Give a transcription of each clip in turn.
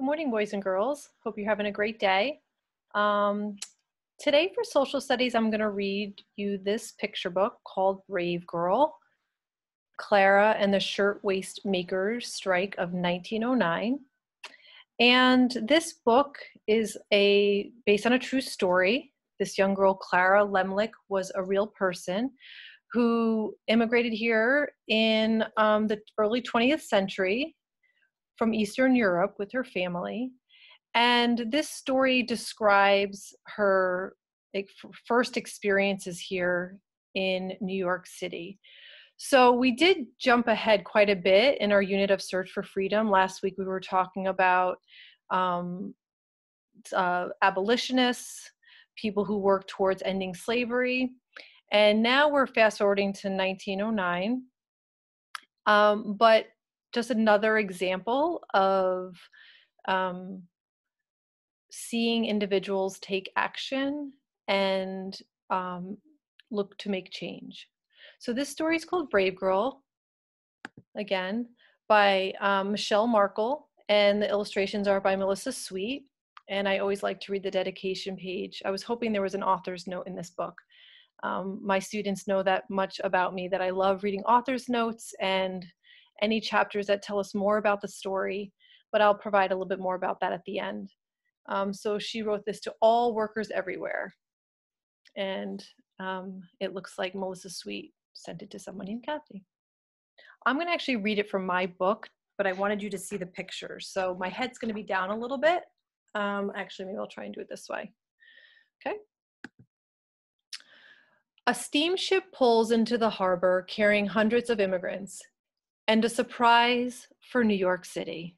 Good morning, boys and girls. Hope you're having a great day. Um, Today for social studies, I'm going to read you this picture book called Brave Girl, Clara and the Shirtwaist Makers Strike of 1909. And this book is based on a true story. This young girl, Clara Lemlich, was a real person who immigrated here in the early 20th century from Eastern Europe with her family. And this story describes her first experiences here in New York City. So we did jump ahead quite a bit in our unit of Search for Freedom. Last week we were talking about um, abolitionists, people who worked towards ending slavery. And now we're fast forwarding to 1909. But just another example of seeing individuals take action and look to make change. So this story is called Brave Girl, again, by Michelle Markle, and the illustrations are by Melissa Sweet. And I always like to read the dedication page. I was hoping there was an author's note in this book. My students know that much about me, that I love reading author's notes and any chapters that tell us more about the story, but I'll provide a little bit more about that at the end. So she wrote this to all workers everywhere. And it looks like Melissa Sweet sent it to someone named Kathy. I'm going to actually read it from my book, but I wanted you to see the pictures. So my head's going to be down a little bit. Actually, maybe I'll try and do it this way. Okay. A steamship pulls into the harbor carrying hundreds of immigrants, and a surprise for New York City.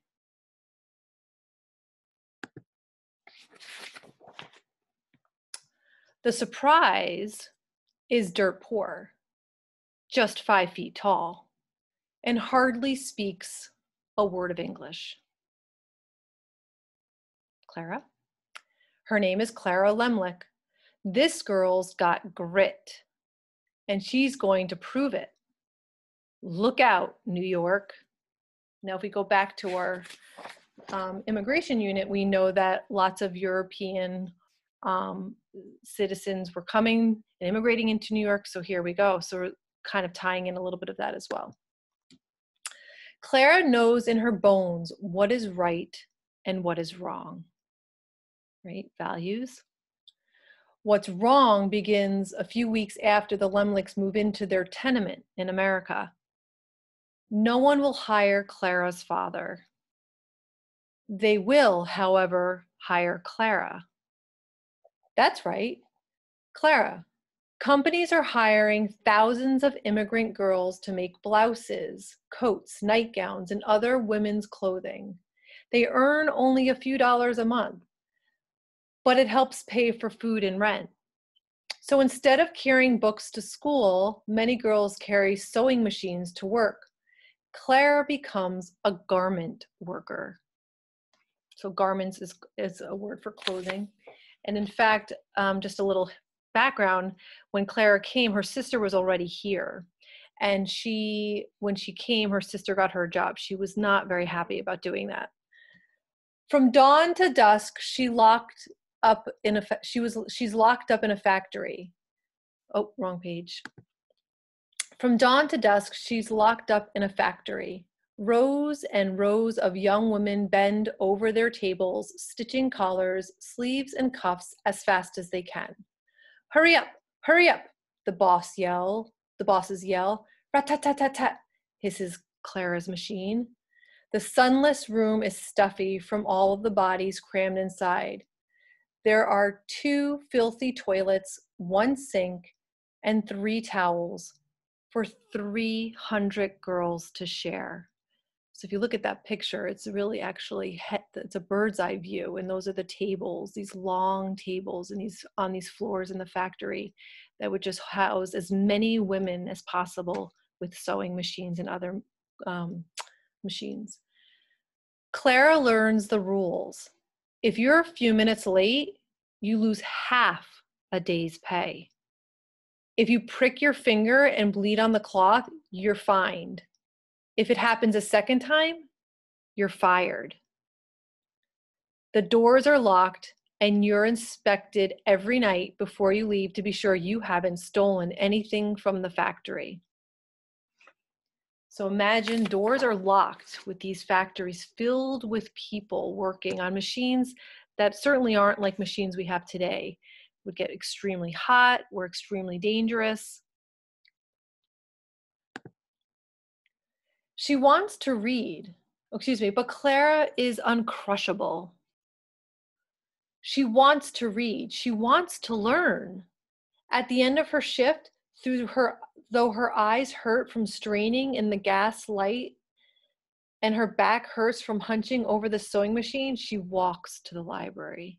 The surprise is dirt poor, just 5 feet tall, and hardly speaks a word of English. Clara? Her name is Clara Lemlich. This girl's got grit, and she's going to prove it. Look out, New York. Now, if we go back to our immigration unit, we know that lots of European citizens were coming and immigrating into New York, so here we go. So we're kind of tying in a little bit of that as well. Clara knows in her bones what is right and what is wrong, right? Values. What's wrong begins a few weeks after the Lemlichs move into their tenement in America. No one will hire Clara's father. They will, however, hire Clara. That's right, Clara. Companies are hiring thousands of immigrant girls to make blouses, coats, nightgowns, and other women's clothing. They earn only a few dollars a month, but it helps pay for food and rent. So instead of carrying books to school, many girls carry sewing machines to work. Clara becomes a garment worker. So garments is a word for clothing. And in fact, just a little background, when Clara came, her sister was already here. And when she came, her sister got her a job. She was not very happy about doing that. From dawn to dusk, she's locked up in a factory. Oh, wrong page. From dawn to dusk, she's locked up in a factory. Rows and rows of young women bend over their tables, stitching collars, sleeves, and cuffs as fast as they can. Hurry up, the bosses yell. Rat-tat-tat-tat-tat, hisses Clara's machine. The sunless room is stuffy from all of the bodies crammed inside. There are 2 filthy toilets, 1 sink, and 3 towels for 300 girls to share. So if you look at that picture, it's really it's a bird's eye view, and those are the tables, these long tables and on these floors in the factory that would just house as many women as possible with sewing machines and other machines. Clara learns the rules. If you're a few minutes late, you lose half a day's pay. If you prick your finger and bleed on the cloth, you're fined. If it happens a second time, you're fired. The doors are locked and you're inspected every night before you leave to be sure you haven't stolen anything from the factory. So imagine doors are locked with these factories filled with people working on machines that certainly aren't like machines we have today. Would get extremely hot, were extremely dangerous. She wants to read, but Clara is uncrushable. She wants to read. She wants to learn. At the end of her shift, though her eyes hurt from straining in the gas light and her back hurts from hunching over the sewing machine, she walks to the library.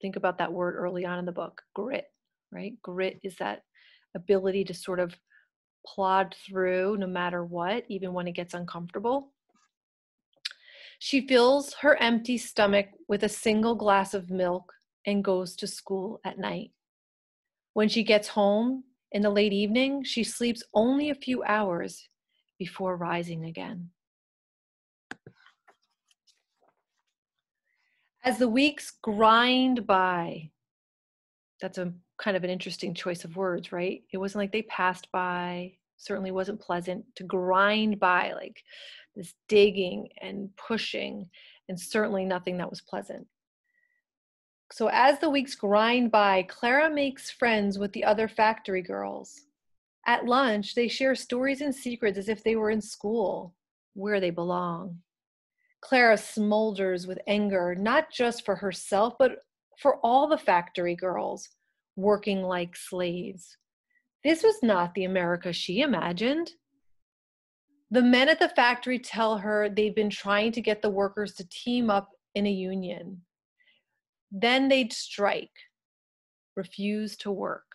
Think about that word early on in the book, grit, right? Grit is that ability to sort of plod through no matter what, even when it gets uncomfortable. She fills her empty stomach with a single glass of milk and goes to school at night. When she gets home in the late evening, she sleeps only a few hours before rising again. As the weeks grind by, that's a kind of an interesting choice of words, right? It wasn't like they passed by, certainly wasn't pleasant to grind by, like this digging and pushing, and certainly nothing that was pleasant. So as the weeks grind by, Clara makes friends with the other factory girls. At lunch, they share stories and secrets as if they were in school, where they belong. Clara smolders with anger, not just for herself, but for all the factory girls working like slaves. This was not the America she imagined. The men at the factory tell her they've been trying to get the workers to team up in a union. Then they'd strike, refuse to work,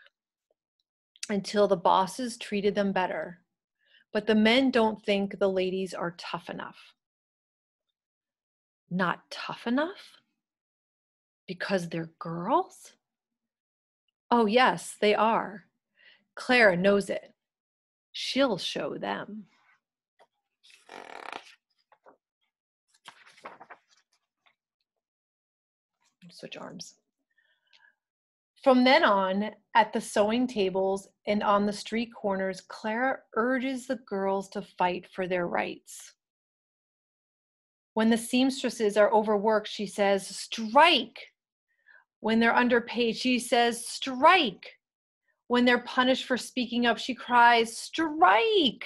until the bosses treated them better. But the men don't think the ladies are tough enough. Not tough enough? Because they're girls? Oh, yes, they are. Clara knows it. She'll show them. Switch arms. From then on, at the sewing tables and on the street corners, Clara urges the girls to fight for their rights. When the seamstresses are overworked, she says, strike. When they're underpaid, she says, strike. When they're punished for speaking up, she cries, strike.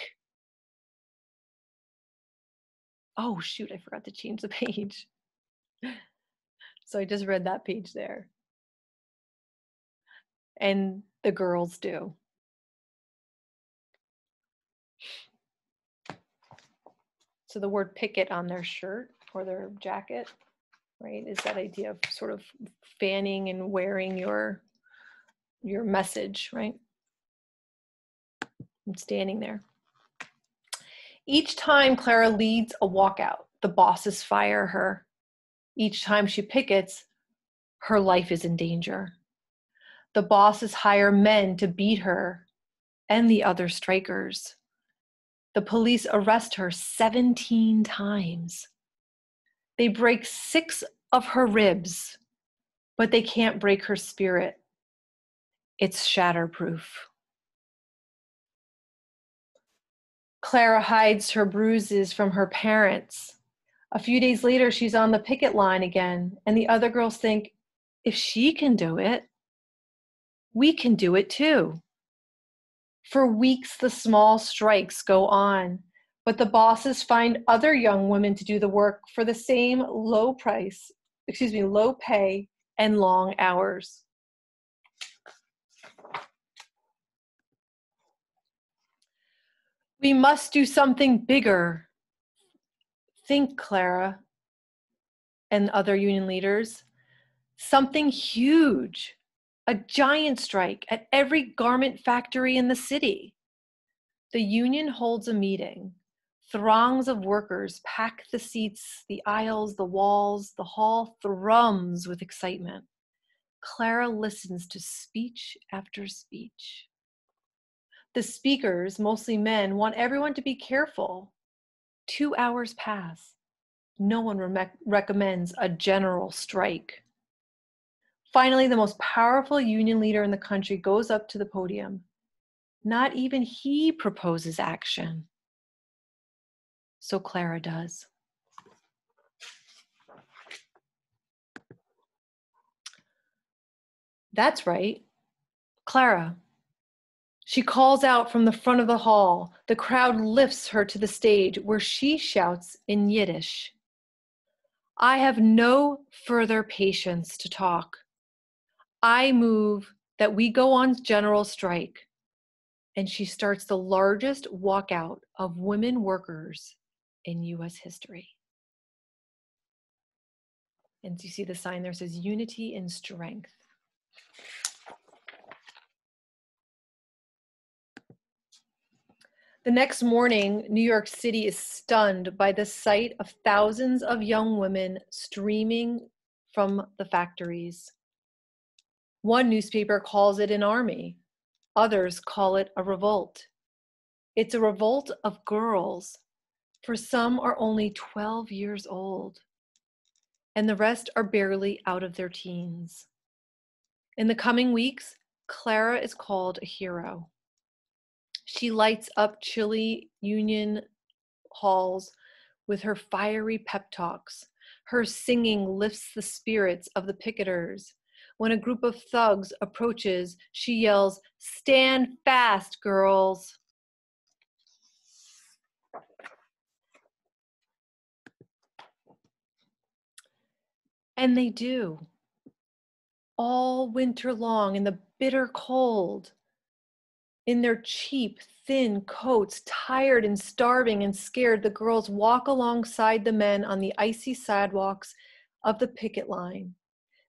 Oh, shoot, I forgot to change the page. So I just read that page there. And the girls do. So the word picket on their shirt or their jacket, right, is that idea of sort of fanning and wearing your message, right? And standing there. Each time Clara leads a walkout, the bosses fire her. Each time she pickets, her life is in danger. The bosses hire men to beat her and the other strikers. The police arrest her 17 times. They break 6 of her ribs, but they can't break her spirit. It's shatterproof. Clara hides her bruises from her parents. A few days later, she's on the picket line again, and the other girls think, if she can do it, we can do it too. For weeks, the small strikes go on, but the bosses find other young women to do the work for the same low pay and long hours. We must do something bigger. Think, Clara and other union leaders. Something huge. A giant strike at every garment factory in the city. The union holds a meeting. Throngs of workers pack the seats, the aisles, the walls. The hall thrums with excitement. Clara listens to speech after speech. The speakers, mostly men, want everyone to be careful. 2 hours pass. No one recommends a general strike. Finally, the most powerful union leader in the country goes up to the podium. Not even he proposes action. So Clara does. That's right, Clara. She calls out from the front of the hall. The crowd lifts her to the stage where she shouts in Yiddish, "I have no further patience to talk. I move that we go on general strike." And she starts the largest walkout of women workers in US history. And you see the sign there says unity in strength. The next morning, New York City is stunned by the sight of thousands of young women streaming from the factories. One newspaper calls it an army. Others call it a revolt. It's a revolt of girls, for some are only 12 years old, and the rest are barely out of their teens. In the coming weeks, Clara is called a hero. She lights up chilly union halls with her fiery pep talks. Her singing lifts the spirits of the picketers. When a group of thugs approaches, she yells, "Stand fast, girls." And they do. All winter long in the bitter cold, in their cheap, thin coats, tired and starving and scared, the girls walk alongside the men on the icy sidewalks of the picket line.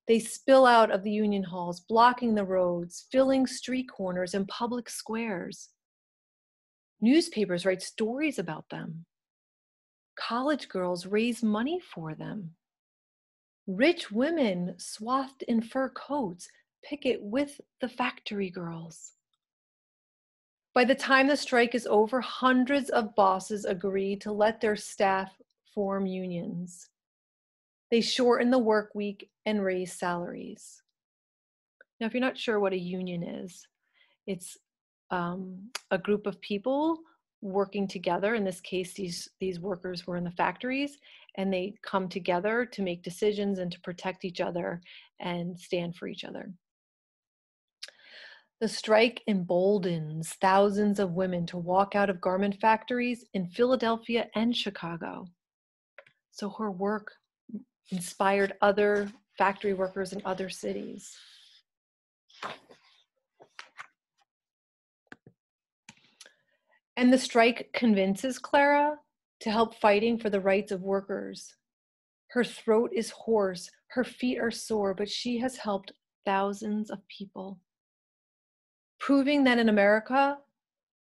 They spill out of the union halls, blocking the roads, filling street corners and public squares. Newspapers write stories about them. College girls raise money for them. Rich women swathed in fur coats picket with the factory girls. By the time the strike is over, hundreds of bosses agree to let their staff form unions. They shorten the work week and raise salaries. Now, if you're not sure what a union is, it's a group of people working together. In this case, these workers were in the factories, and they come together to make decisions and to protect each other and stand for each other. The strike emboldens thousands of women to walk out of garment factories in Philadelphia and Chicago. So her work inspired other factory workers in other cities. And the strike convinces Clara to help fighting for the rights of workers. Her throat is hoarse, her feet are sore, but she has helped thousands of people, proving that in America,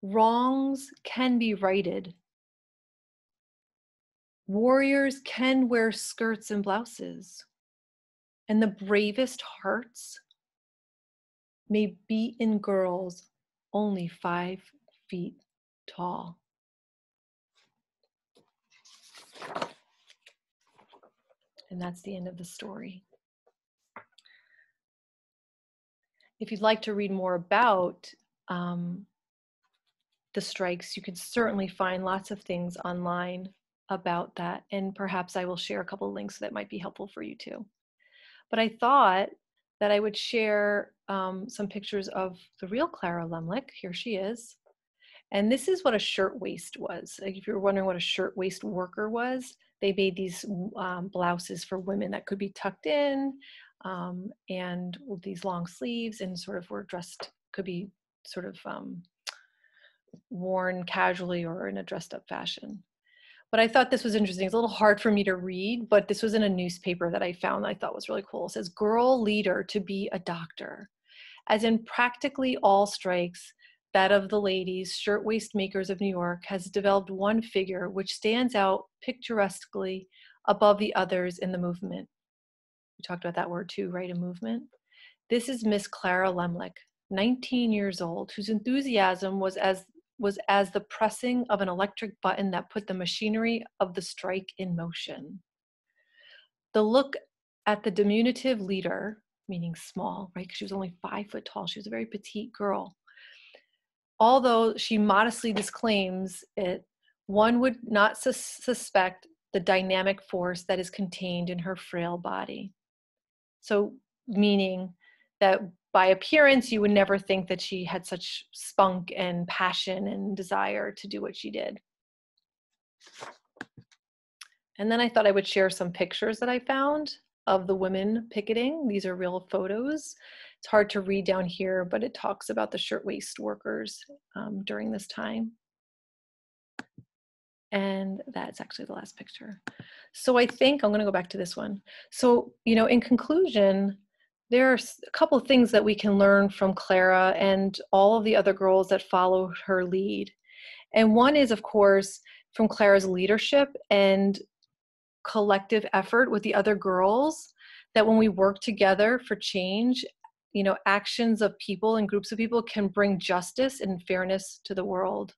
wrongs can be righted. Warriors can wear skirts and blouses, and the bravest hearts may beat in girls only 5 feet tall. And that's the end of the story. If you'd like to read more about the strikes, you can certainly find lots of things online about that. And perhaps I will share a couple of links that might be helpful for you too. But I thought that I would share some pictures of the real Clara Lemlich. Here she is. And this is what a shirtwaist was. Like if you're wondering what a shirtwaist worker was, they made these blouses for women that could be tucked in and with these long sleeves and sort of were dressed, could be sort of worn casually or in a dressed up fashion. But I thought this was interesting. It's a little hard for me to read, but this was in a newspaper that I found that I thought was really cool. It says, "Girl leader to be a doctor." As in practically all strikes, that of the ladies, shirtwaist makers of New York has developed one figure which stands out picturesquely above the others in the movement. We talked about that word too, right? A movement. This is Miss Clara Lemlich, 19 years old, whose enthusiasm was as the pressing of an electric button that put the machinery of the strike in motion. the look at the diminutive leader, meaning small, right? Because she was only 5 foot tall. She was a very petite girl. Although she modestly disclaims it, one would not suspect the dynamic force that is contained in her frail body. So, meaning that by appearance, you would never think that she had such spunk and passion and desire to do what she did. And then I thought I would share some pictures that I found of the women picketing. These are real photos. It's hard to read down here, but it talks about the shirtwaist workers during this time. And that's actually the last picture. So I think I'm going to go back to this one. So, in conclusion, there are a couple of things that we can learn from Clara and all of the other girls that followed her lead. And one is, of course, from Clara's leadership and collective effort with the other girls, that when we work together for change, actions of people and groups of people can bring justice and fairness to the world.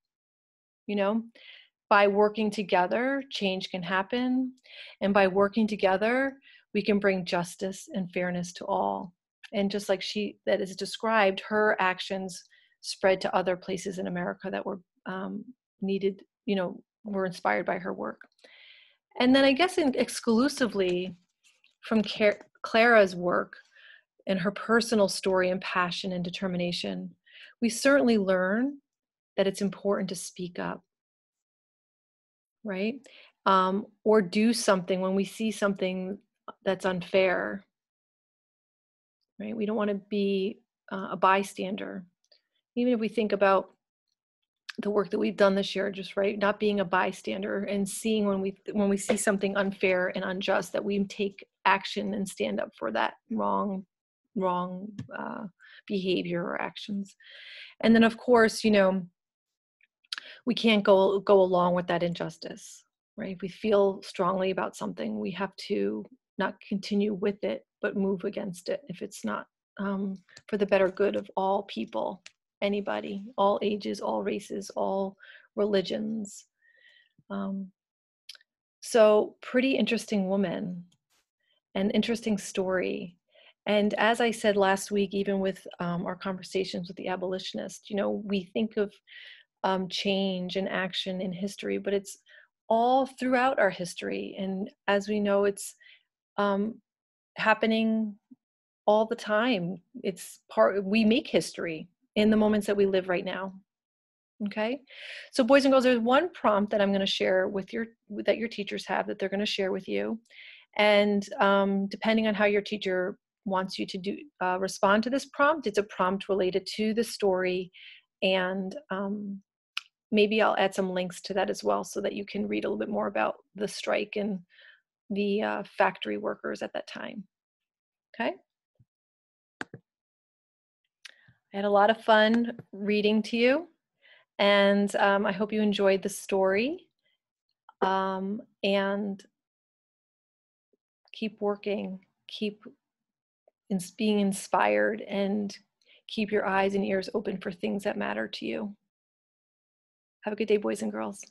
By working together, change can happen. And by working together, we can bring justice and fairness to all. And just like that is described, her actions spread to other places in America that were needed, were inspired by her work. And then I guess exclusively from Clara's work and her personal story and passion and determination, we certainly learn that it's important to speak up, right? Or do something when we see something that's unfair, right? We don't want to be a bystander. Even if we think about the work that we've done this year, just right, not being a bystander and seeing when we see something unfair and unjust, that we take action and stand up for that wrong behavior or actions. And then, of course, we can't go along with that injustice, right? If we feel strongly about something, we have to not continue with it, but move against it if it's not for the better good of all people, anybody, all ages, all races, all religions. So pretty interesting woman, an interesting story. And as I said last week, even with our conversations with the abolitionists, we think of change and action in history, but it's all throughout our history. And as we know, it's happening all the time. We make history in the moments that we live right now. Okay. So boys and girls, there's one prompt that I'm going to share that your teachers have, that they're going to share with you. And depending on how your teacher wants you to respond to this prompt, it's a prompt related to the story. And maybe I'll add some links to that as well, so that you can read a little bit more about the strike and the factory workers at that time. Okay. I had a lot of fun reading to you, and I hope you enjoyed the story, and keep working, keep being inspired, and keep your eyes and ears open for things that matter to you. Have a good day, boys and girls.